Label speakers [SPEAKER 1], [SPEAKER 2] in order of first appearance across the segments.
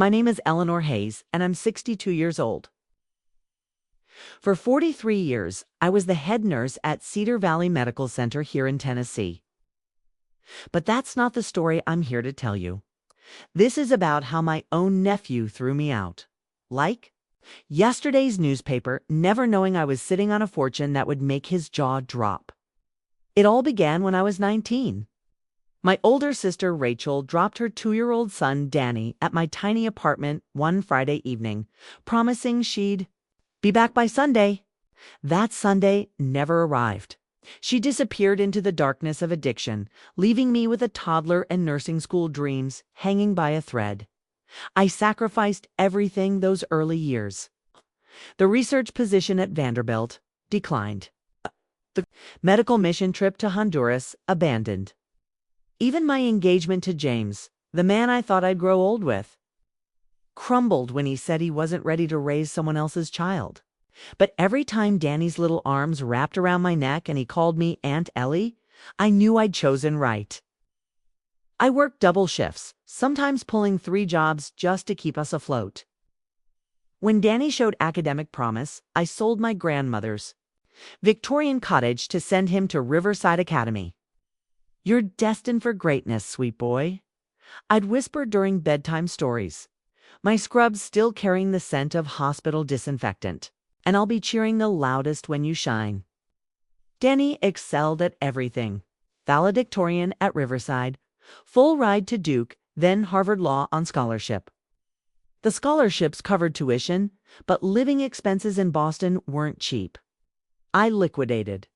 [SPEAKER 1] My name is Eleanor Hayes, and I'm 62 years old. For 43 years, I was the head nurse at Cedar Valley Medical Center here in Tennessee. But that's not the story I'm here to tell you. This is about how my own nephew threw me out. Like yesterday's newspaper, never knowing I was sitting on a fortune that would make his jaw drop. It all began when I was 19. My older sister Rachel dropped her 2-year-old son Danny at my tiny apartment one Friday evening, promising she'd be back by Sunday. That Sunday never arrived. She disappeared into the darkness of addiction, leaving me with a toddler and nursing school dreams hanging by a thread. I sacrificed everything those early years. The research position at Vanderbilt declined. The medical mission trip to Honduras abandoned. Even my engagement to James, the man I thought I'd grow old with, crumbled when he said he wasn't ready to raise someone else's child. But every time Danny's little arms wrapped around my neck and he called me Aunt Ellie, I knew I'd chosen right. I worked double shifts, sometimes pulling 3 jobs just to keep us afloat. When Danny showed academic promise, I sold my grandmother's Victorian cottage to send him to Riverside Academy. "You're destined for greatness, sweet boy," I'd whisper during bedtime stories, my scrubs still carrying the scent of hospital disinfectant. "And I'll be cheering the loudest when you shine." Danny excelled at everything. Valedictorian at Riverside, full ride to Duke, then Harvard Law on scholarship. The scholarships covered tuition, but living expenses in Boston weren't cheap. I liquidated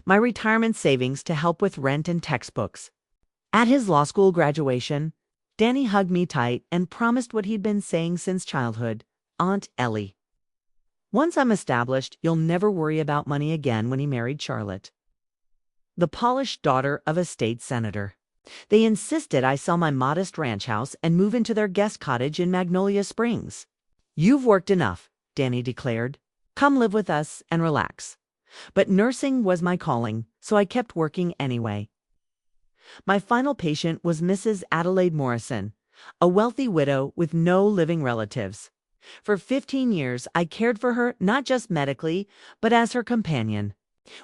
[SPEAKER 1] my retirement savings to help with rent and textbooks. At his law school graduation, Danny hugged me tight and promised what he'd been saying since childhood, Aunt Ellie. Once I'm established, you'll never worry about money again. When he married Charlotte, the polished daughter of a state senator, they insisted I sell my modest ranch house and move into their guest cottage in Magnolia Springs. "You've worked enough," Danny declared. "Come live with us and relax." But nursing was my calling, so I kept working anyway. My final patient was Mrs. Adelaide Morrison, a wealthy widow with no living relatives. For 15 years, I cared for her not just medically, but as her companion.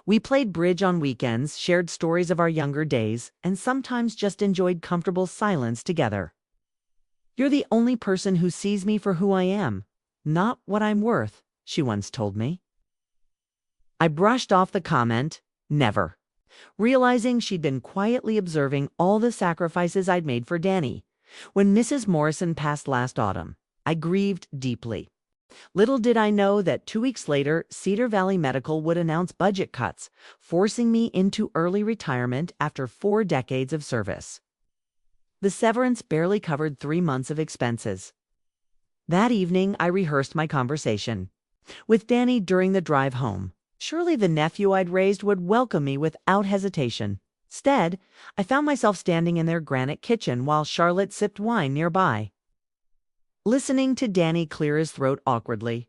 [SPEAKER 1] We played bridge on weekends, shared stories of our younger days, and sometimes just enjoyed comfortable silence together. "You're the only person who sees me for who I am, not what I'm worth," she once told me. I brushed off the comment, never, realizing she'd been quietly observing all the sacrifices I'd made for Danny. When Mrs. Morrison passed last autumn, I grieved deeply. Little did I know that 2 weeks later, Cedar Valley Medical would announce budget cuts, forcing me into early retirement after 4 decades of service. The severance barely covered 3 months of expenses. That evening, I rehearsed my conversation with Danny during the drive home. Surely the nephew I'd raised would welcome me without hesitation. Instead, I found myself standing in their granite kitchen while Charlotte sipped wine nearby, listening to Danny clear his throat awkwardly.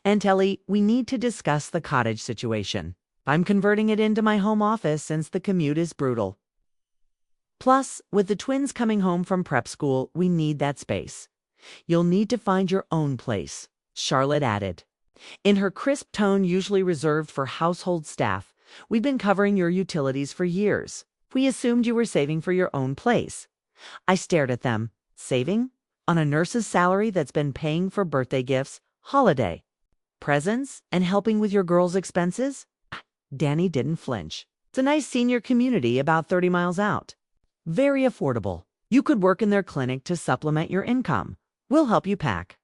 [SPEAKER 1] "Aunt Ellie, we need to discuss the cottage situation. I'm converting it into my home office since the commute is brutal. Plus, with the twins coming home from prep school, we need that space. You'll need to find your own place," Charlotte added, in her crisp tone usually reserved for household staff. "We've been covering your utilities for years. We assumed you were saving for your own place." I stared at them. Saving? On a nurse's salary that's been paying for birthday gifts, holiday presents, and helping with your girls' expenses? Danny didn't flinch. "It's a nice senior community about 30 miles out. Very affordable. You could work in their clinic to supplement your income. We'll help you pack."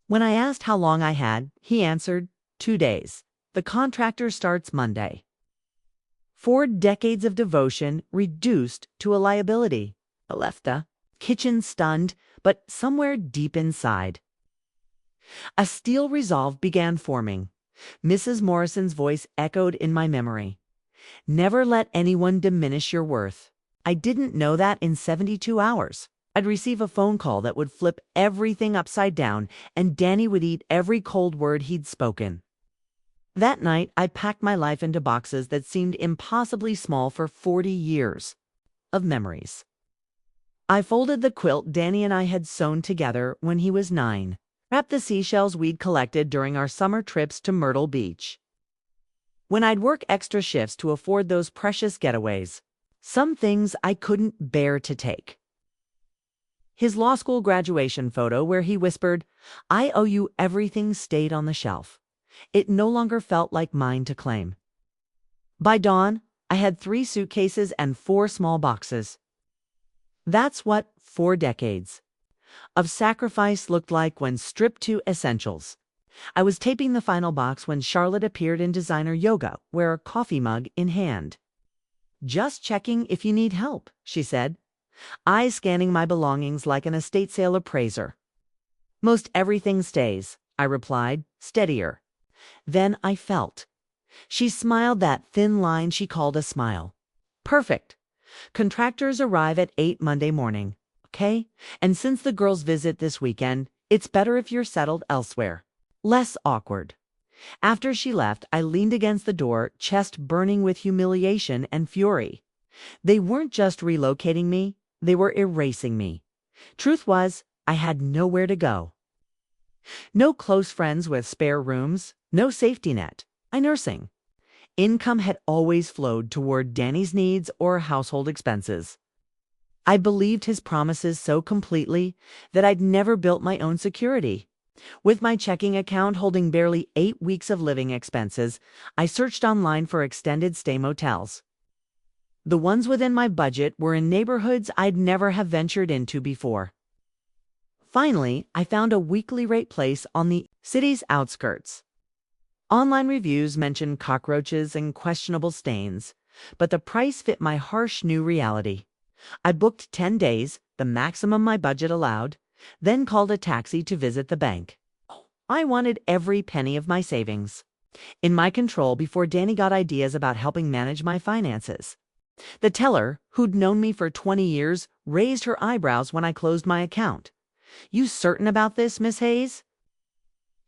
[SPEAKER 1] When I asked how long I had, he answered, 2 days. The contractor starts Monday. 4 decades of devotion reduced to a liability. I left the kitchen stunned, but somewhere deep inside, a steel resolve began forming. Mrs. Morrison's voice echoed in my memory. "Never let anyone diminish your worth." I didn't know that in 72 hours. I'd receive a phone call that would flip everything upside down, and Danny would eat every cold word he'd spoken. That night, I packed my life into boxes that seemed impossibly small for 40 years of memories. I folded the quilt Danny and I had sewn together when he was 9, wrapped the seashells we'd collected during our summer trips to Myrtle Beach. When I'd work extra shifts to afford those precious getaways, some things I couldn't bear to take. His law school graduation photo where he whispered, "I owe you everything," stayed on the shelf. It no longer felt like mine to claim. By dawn, I had 3 suitcases and 4 small boxes. That's what 4 decades of sacrifice looked like when stripped to essentials. I was taping the final box when Charlotte appeared in designer yoga, wear a coffee mug in hand. "Just checking if you need help," she said, eyes scanning my belongings like an estate sale appraiser. "Most everything stays," I replied, steadier. Then I felt. She smiled, that thin line she called a smile. "Perfect. Contractors arrive at 8 Monday morning, okay? And since the girls visit this weekend, it's better if you're settled elsewhere. Less awkward." After she left, I leaned against the door, chest burning with humiliation and fury. They weren't just relocating me, they were erasing me. Truth was, I had nowhere to go. No close friends with spare rooms, no safety net. Nursing. Income had always flowed toward Danny's needs or household expenses. I believed his promises so completely that I'd never built my own security. With my checking account holding barely 8 weeks of living expenses, I searched online for extended stay motels. The ones within my budget were in neighborhoods I'd never have ventured into before. Finally, I found a weekly rate place on the city's outskirts. Online reviews mentioned cockroaches and questionable stains, but the price fit my harsh new reality. I booked 10 days, the maximum my budget allowed, then called a taxi to visit the bank. I wanted every penny of my savings in my control before Danny got ideas about helping manage my finances. The teller, who'd known me for 20 years, raised her eyebrows when I closed my account. "You certain about this, Miss Hayes?"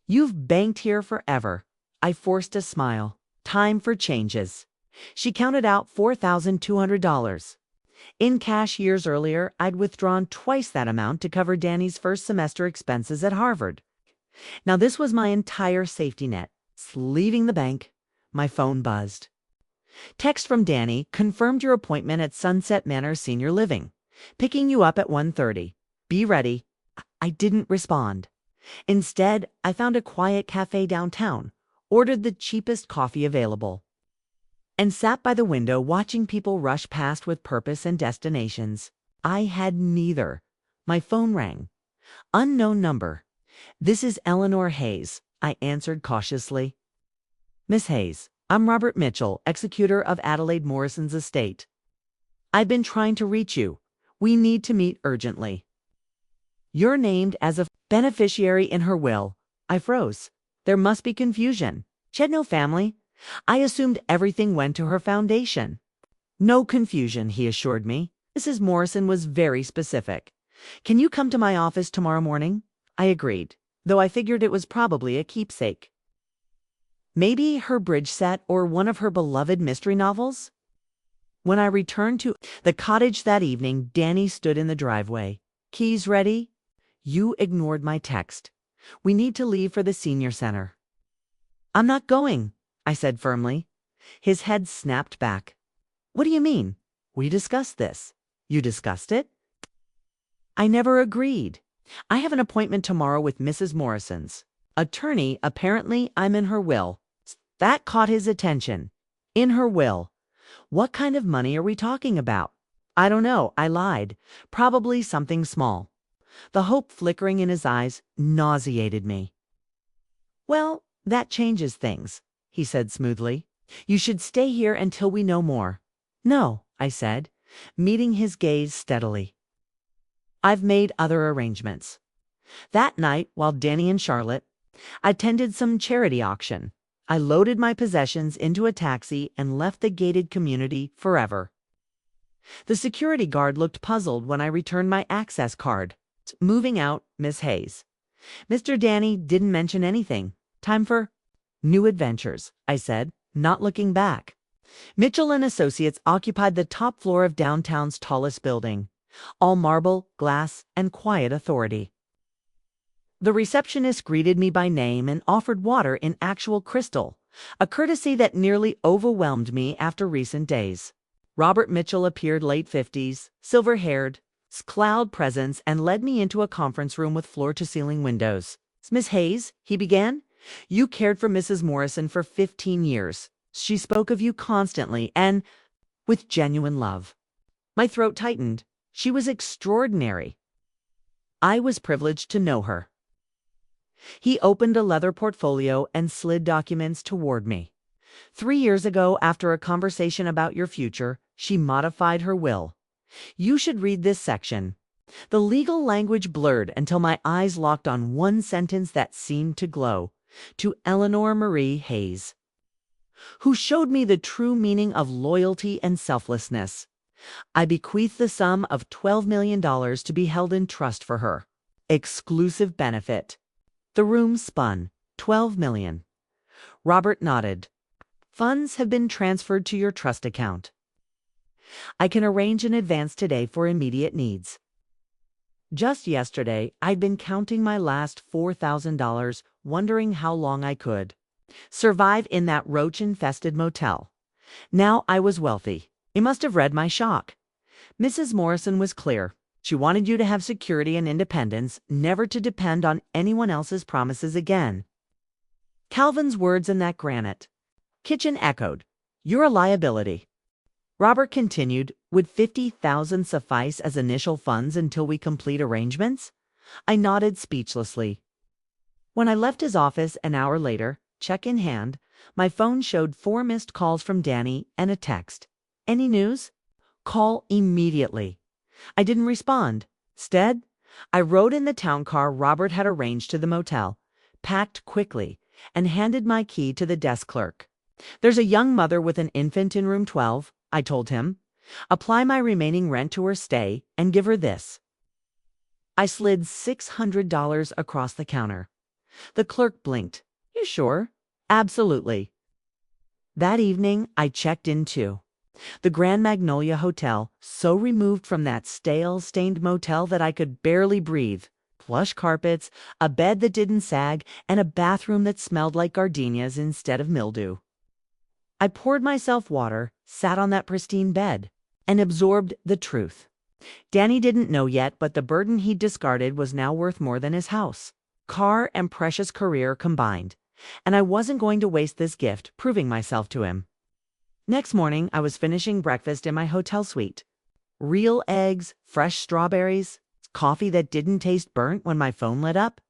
[SPEAKER 1] "You've banked here forever." I forced a smile. Time for changes. She counted out $4,200. In cash years earlier, I'd withdrawn twice that amount to cover Danny's first semester expenses at Harvard. Now this was my entire safety net. Leaving the bank, my phone buzzed. "Text from Danny, confirmed your appointment at Sunset Manor Senior Living. Picking you up at 1:30. Be ready." I didn't respond. Instead, I found a quiet cafe downtown, ordered the cheapest coffee available, and sat by the window watching people rush past with purpose and destinations. I had neither. My phone rang. Unknown number. "This is Eleanor Hayes," I answered cautiously. "Miss Hayes, I'm Robert Mitchell, executor of Adelaide Morrison's estate. I've been trying to reach you. We need to meet urgently." "You're named as a beneficiary in her will." I froze. There must be confusion. She had no family. I assumed everything went to her foundation. "No confusion," he assured me. "Mrs. Morrison was very specific. Can you come to my office tomorrow morning?" I agreed, though I figured it was probably a keepsake. Maybe her bridge set or one of her beloved mystery novels? When I returned to the cottage that evening, Danny stood in the driveway. "Keys ready?" "You ignored my text. We need to leave for the senior center." "I'm not going," I said firmly. His head snapped back. "What do you mean? We discussed this." "You discussed it?" "I never agreed. I have an appointment tomorrow with Mrs. Morrison's attorney. Apparently, I'm in her will." That caught his attention. "In her will? What kind of money are we talking about?" "I don't know," I lied. "Probably something small." The hope flickering in his eyes nauseated me. "Well, that changes things," he said smoothly. "You should stay here until we know more." "No," I said, meeting his gaze steadily. "I've made other arrangements." That night, while Danny and Charlotte attended some charity auction, I loaded my possessions into a taxi and left the gated community forever. The security guard looked puzzled when I returned my access card. "Moving out, Miss Hayes." Mr. Danny didn't mention anything. "Time for new adventures," I said, not looking back. Mitchell and Associates occupied the top floor of downtown's tallest building, all marble, glass, and quiet authority. The receptionist greeted me by name and offered water in actual crystal, a courtesy that nearly overwhelmed me after recent days. Robert Mitchell appeared late 50s, silver-haired, cloud presence, and led me into a conference room with floor-to-ceiling windows. "Miss Hayes," he began, "you cared for Mrs. Morrison for 15 years. She spoke of you constantly and with genuine love." My throat tightened. She was extraordinary. I was privileged to know her. He opened a leather portfolio and slid documents toward me. 3 years ago, after a conversation about your future, she modified her will. You should read this section. The legal language blurred until my eyes locked on one sentence that seemed to glow. "To Eleanor Marie Hayes, who showed me the true meaning of loyalty and selflessness. I bequeath the sum of $12 million to be held in trust for her. Exclusive benefit." The room spun. 12 million. Robert nodded. "Funds have been transferred to your trust account. I can arrange an advance today for immediate needs." Just yesterday, I'd been counting my last $4,000, wondering how long I could survive in that roach-infested motel. Now I was wealthy. He must have read my shock. Mrs. Morrison was clear. She wanted you to have security and independence, never to depend on anyone else's promises again. Calvin's words in that granite. Kitchen echoed, "You're a liability." Robert continued, "Would 50,000 suffice as initial funds until we complete arrangements?" I nodded speechlessly. When I left his office an hour later, check in hand, my phone showed 4 missed calls from Danny and a text. "Any news? Call immediately." I didn't respond. Instead, I rode in the town car Robert had arranged to the motel, packed quickly, and handed my key to the desk clerk. "There's a young mother with an infant in room 12, I told him. "Apply my remaining rent to her stay and give her this." I slid $600 across the counter. The clerk blinked. "You sure?" "Absolutely." That evening, I checked in too. The Grand Magnolia Hotel, so removed from that stale, stained motel that I could barely breathe. Plush carpets, a bed that didn't sag, and a bathroom that smelled like gardenias instead of mildew. I poured myself water, sat on that pristine bed, and absorbed the truth. Danny didn't know yet, but the burden he'd discarded was now worth more than his house, car, and precious career combined. And I wasn't going to waste this gift proving myself to him. Next morning, I was finishing breakfast in my hotel suite. Real eggs, fresh strawberries, coffee that didn't taste burnt when my phone lit up.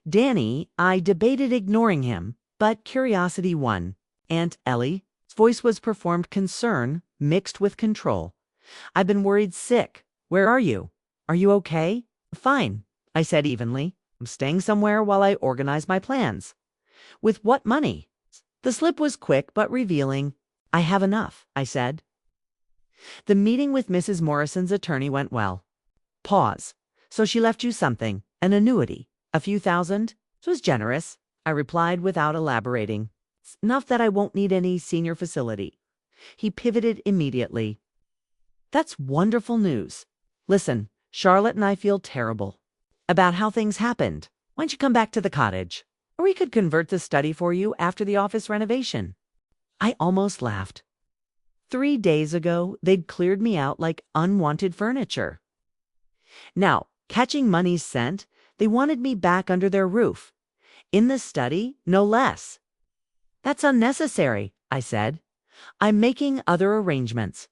[SPEAKER 1] Danny, I debated ignoring him, but curiosity won. "Aunt Ellie's voice was performed concern mixed with control. "I've been worried sick. Where are you? Are you okay?" "Fine," I said evenly. "I'm staying somewhere while I organize my plans." "With what money?" The slip was quick but revealing. "I have enough," I said. "The meeting with Mrs. Morrison's attorney went well." Pause. "So she left you something, an annuity, a few thousand?" "It was generous," I replied without elaborating. "It's enough that I won't need any senior facility." He pivoted immediately. "That's wonderful news. Listen, Charlotte and I feel terrible about how things happened. Why don't you come back to the cottage? Or we could convert the study for you after the office renovation." I almost laughed. 3 days ago, they'd cleared me out like unwanted furniture. Now, catching money's scent, they wanted me back under their roof. In the study, no less. "That's unnecessary," I said. "I'm making other arrangements."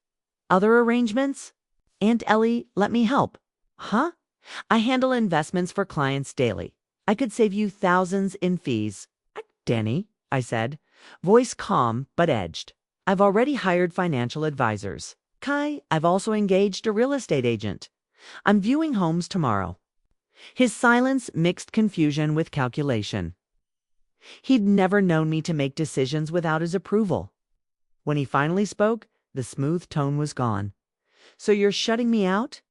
[SPEAKER 1] "Other arrangements?" "Aunt Ellie, let me help." "Huh?" "I handle investments for clients daily. I could save you thousands in fees." "Danny," I said, voice calm but edged, "I've already hired financial advisors. I've also engaged a real estate agent. I'm viewing homes tomorrow." His silence mixed confusion with calculation. He'd never known me to make decisions without his approval. When he finally spoke, the smooth tone was gone. "So you're shutting me out?"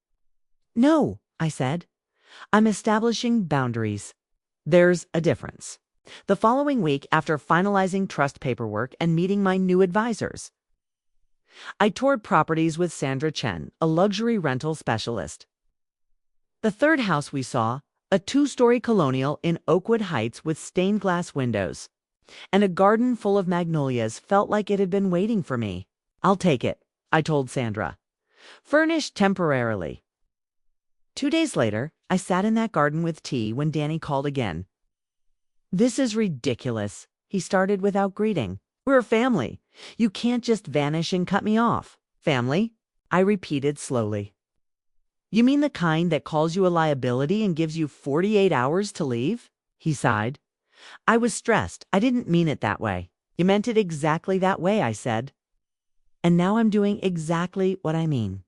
[SPEAKER 1] "No," I said. "I'm establishing boundaries." There's a difference. The following week, after finalizing trust paperwork and meeting my new advisors. I toured properties with Sandra Chen, a luxury rental specialist. The third house we saw, a two-story colonial in Oakwood Heights with stained glass windows, and a garden full of magnolias, felt like it had been waiting for me. "I'll take it," I told Sandra. "Furnished temporarily." 2 days later, I sat in that garden with tea when Danny called again. "This is ridiculous," he started without greeting. "We're a family. You can't just vanish and cut me off." "Family?" I repeated slowly. "You mean the kind that calls you a liability and gives you 48 hours to leave?" He sighed. "I was stressed. I didn't mean it that way." "You meant it exactly that way," I said. "And now I'm doing exactly what I mean.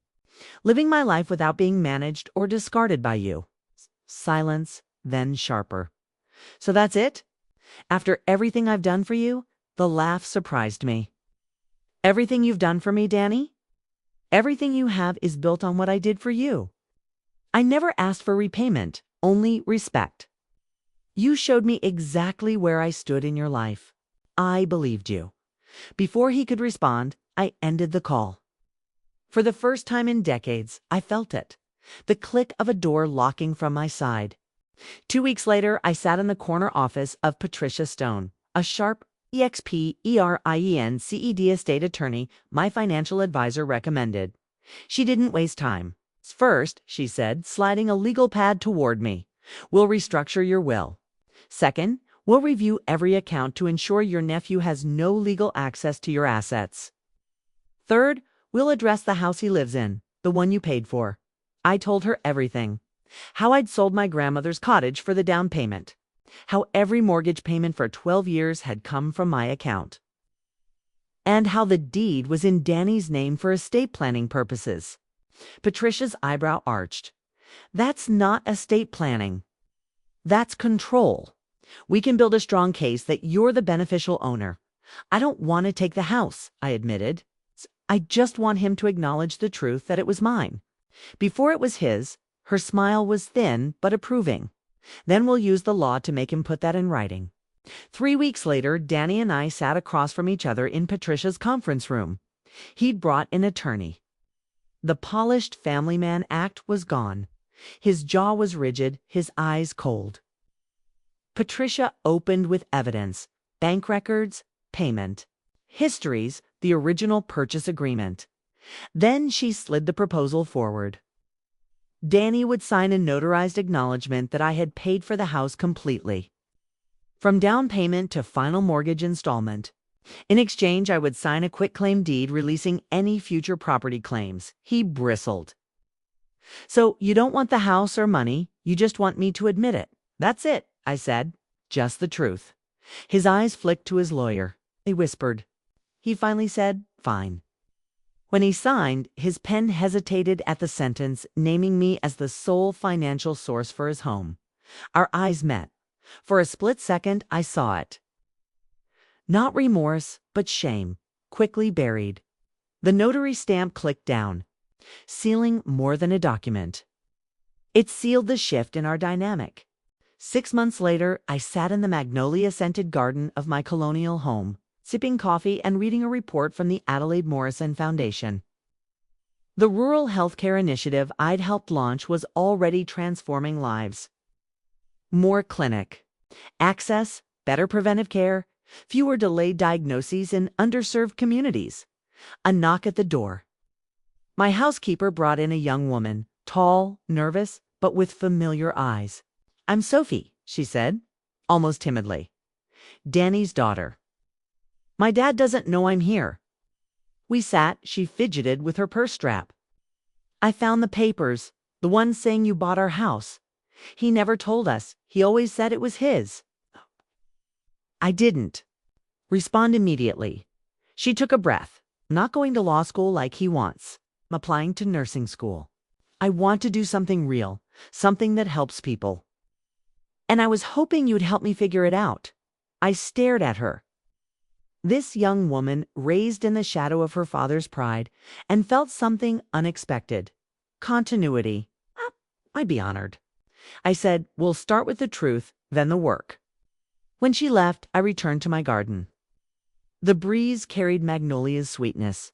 [SPEAKER 1] Living my life without being managed or discarded by you." Silence, then sharper. "So that's it? After everything I've done for you?" The laugh surprised me. "Everything you've done for me, Danny? Everything you have is built on what I did for you. I never asked for repayment, only respect. You showed me exactly where I stood in your life. I believed you." Before he could respond, I ended the call. For the first time in decades, I felt it. The click of a door locking from my side. 2 weeks later, I sat in the corner office of Patricia Stone, a sharp EXPERIENCED estate attorney my financial advisor recommended. She didn't waste time. "First," she said, sliding a legal pad toward me, "we'll restructure your will. Second, we'll review every account to ensure your nephew has no legal access to your assets. Third, we'll address the house he lives in, the one you paid for." I told her everything. How I'd sold my grandmother's cottage for the down payment. How every mortgage payment for 12 years had come from my account. And how the deed was in Danny's name for estate planning purposes. Patricia's eyebrow arched. "That's not estate planning. That's control. We can build a strong case that you're the beneficial owner." "I don't want to take the house," I admitted. "I just want him to acknowledge the truth that it was mine. Before it was his." Her smile was thin but approving. "Then we'll use the law to make him put that in writing." 3 weeks later, Danny and I sat across from each other in Patricia's conference room. He'd brought an attorney. The polished family man act was gone. His jaw was rigid, his eyes cold. Patricia opened with evidence: bank records, payment, histories, the original purchase agreement. Then she slid the proposal forward. Danny would sign a notarized acknowledgement that I had paid for the house completely, from down payment to final mortgage installment. In exchange, I would sign a quitclaim deed releasing any future property claims. He bristled. "So you don't want the house or money, you just want me to admit it." "That's it," I said. "Just the truth." His eyes flicked to his lawyer. They whispered. He finally said, "Fine." When he signed, his pen hesitated at the sentence naming me as the sole financial source for his home. Our eyes met. For a split second, I saw it. Not remorse, but shame, quickly buried. The notary stamp clicked down, sealing more than a document. It sealed the shift in our dynamic. 6 months later, I sat in the magnolia-scented garden of my colonial home, sipping coffee and reading a report from the Adelaide Morrison Foundation. The rural healthcare initiative I'd helped launch was already transforming lives. More clinic access, better preventive care, fewer delayed diagnoses in underserved communities. A knock at the door. My housekeeper brought in a young woman, tall, nervous, but with familiar eyes. "I'm Sophie," she said, almost timidly. "Danny's daughter." "My dad doesn't know I'm here." We sat, she fidgeted with her purse strap. "I found the papers, the ones saying you bought our house. He never told us. He always said it was his." I didn't respond immediately. She took a breath. "I'm not going to law school like he wants. I'm applying to nursing school. I want to do something real, something that helps people. And I was hoping you'd help me figure it out." I stared at her. This young woman, raised in the shadow of her father's pride, and felt something unexpected. Continuity. I'd be honored. I said, "We'll start with the truth, then the work." When she left, I returned to my garden. The breeze carried magnolia's sweetness.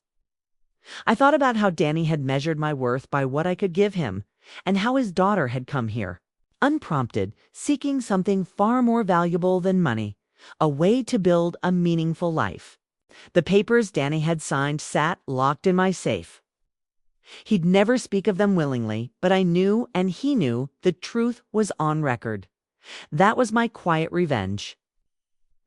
[SPEAKER 1] I thought about how Danny had measured my worth by what I could give him, and how his daughter had come here, unprompted, seeking something far more valuable than money, a way to build a meaningful life. The papers Danny had signed sat locked in my safe. He'd never speak of them willingly, but I knew, and he knew, the truth was on record. That was my quiet revenge.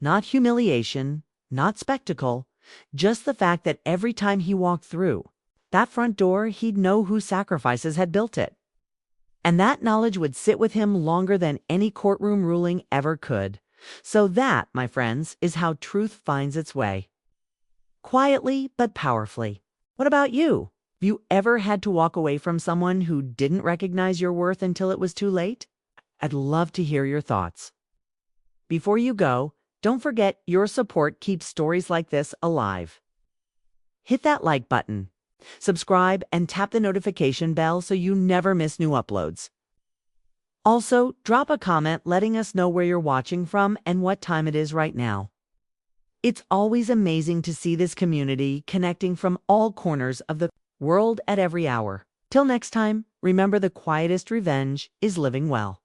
[SPEAKER 1] Not humiliation, not spectacle, just the fact that every time he walked through that front door, he'd know whose sacrifices had built it. And that knowledge would sit with him longer than any courtroom ruling ever could. So that, my friends, is how truth finds its way. Quietly but powerfully. What about you? Have you ever had to walk away from someone who didn't recognize your worth until it was too late? I'd love to hear your thoughts. Before you go, don't forget your support keeps stories like this alive. Hit that like button, subscribe, and tap the notification bell so you never miss new uploads. Also, drop a comment letting us know where you're watching from and what time it is right now. It's always amazing to see this community connecting from all corners of the world at every hour. Till next time, remember the quietest revenge is living well.